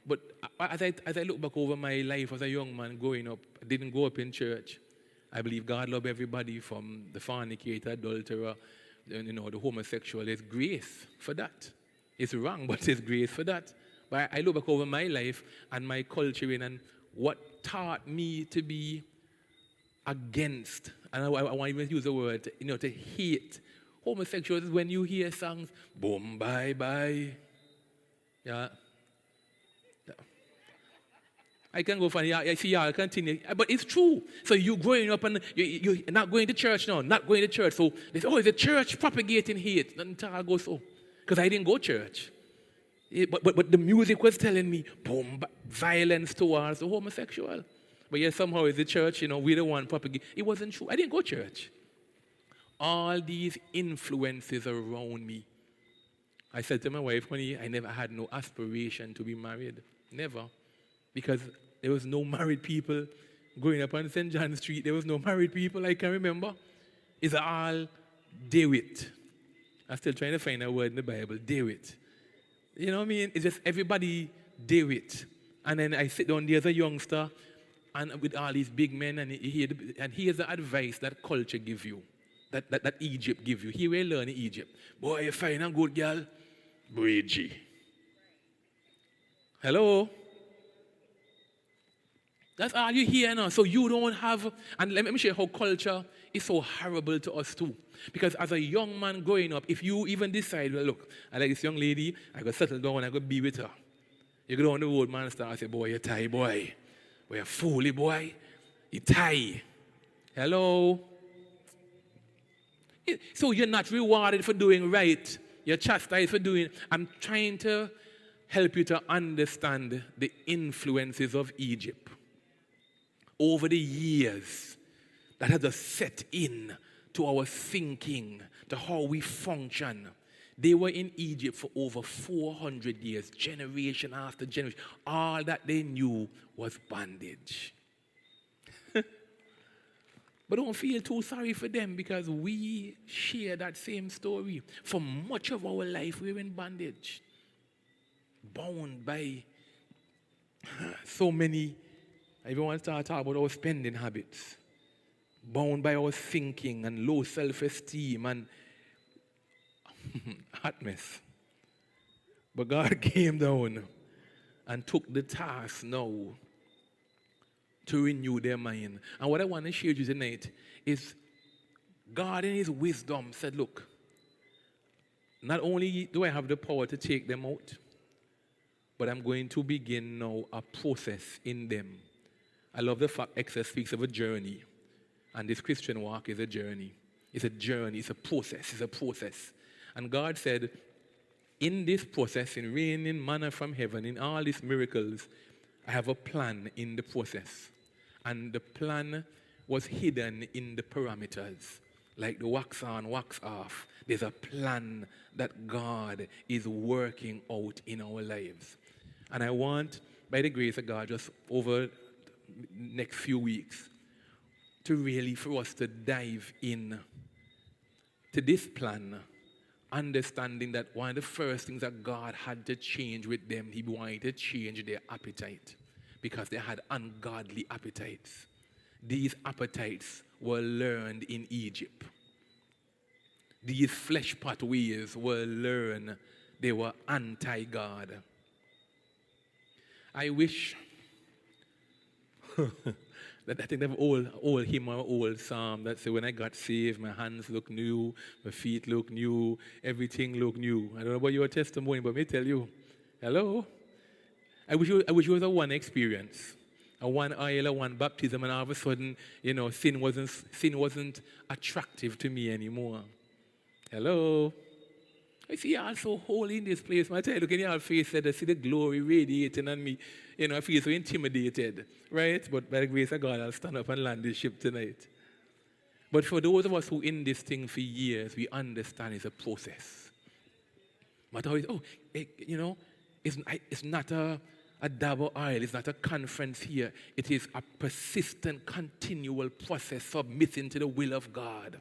But as I look back over my life as a young man growing up, I didn't grow up in church. I believe God loved everybody from the fornicator, adulterer, the homosexual. There's grace for that. It's wrong, but there's grace for that. But I look back over my life and my culture and what taught me to be against, and I want to even use the word, to hate homosexuals. When you hear songs, boom, bye, bye. Yeah. I can go for I see y'all continue. But it's true. So you growing up and you're not going to church now, not going to church. So they say, is the church propagating hate? Until I go so. Because I didn't go to church. But the music was telling me, boom, violence towards the homosexual. But yet somehow it's the church, we're the one propagating. It wasn't true. I didn't go to church. All these influences around me. I said to my wife, honey, I never had no aspiration to be married. Never. Because there was no married people growing up on St. John Street. There was no married people I can remember. It's all do it. I'm still trying to find a word in the Bible, do it. You know what I mean? It's just everybody do it. And then I sit down there as a youngster and with all these big men and here's the advice that culture give you, that Egypt give you. Here we learn in Egypt. Boy, you find a good girl, Bridgie. Hello? That's all you hear now. So you don't have, and let me show you how culture is so horrible to us too. Because as a young man growing up, if you even decide, well, look, I like this young lady, I go settle down and I go be with her. You go down the road, man, and say, boy, you tie, boy. Boy, you fooly, boy. You tie. Hello? So you're not rewarded for doing right. You're chastised for doing. I'm trying to help you to understand the influences of Egypt. Over the years, that has just set in to our thinking, to how we function. They were in Egypt for over 400 years, generation after generation. All that they knew was bondage. But don't feel too sorry for them because we share that same story. For much of our life, we're in bondage. Bound by so many. I even want to start talking about our spending habits. Bound by our thinking and low self-esteem and hot mess. But God came down and took the task now to renew their mind. And what I want to share with you tonight is God in his wisdom said, look, not only do I have the power to take them out, but I'm going to begin now a process in them. I love the fact Exodus speaks of a journey. And this Christian walk is a journey. It's a journey. It's a process. It's a process. And God said, in this process, in raining manna from heaven, in all these miracles, I have a plan in the process. And the plan was hidden in the parameters. Like the wax on, wax off. There's a plan that God is working out in our lives. And I want, by the grace of God, just over next few weeks to really for us to dive in to this plan, understanding that one of the first things that God had to change with them, he wanted to change their appetite because they had ungodly appetites. These appetites were learned in Egypt. These flesh pot ways were learned. They were anti-God. I wish that I think they have old hymn or old psalm that say, when I got saved, my hands look new, my feet look new, everything look new. I don't know about your testimony, but let me tell you, hello? I wish it was a one experience, a one oil, a one baptism, and all of a sudden, sin wasn't attractive to me anymore. Hello? I see y'all so holy in this place. I tell you, look in your face, I see the glory radiating on me. I feel so intimidated, right? But by the grace of God, I'll stand up and land this ship tonight. But for those of us who in this thing for years, we understand it's a process. But always, it's not a double oil. It's not a conference here. It is a persistent, continual process submitting to the will of God.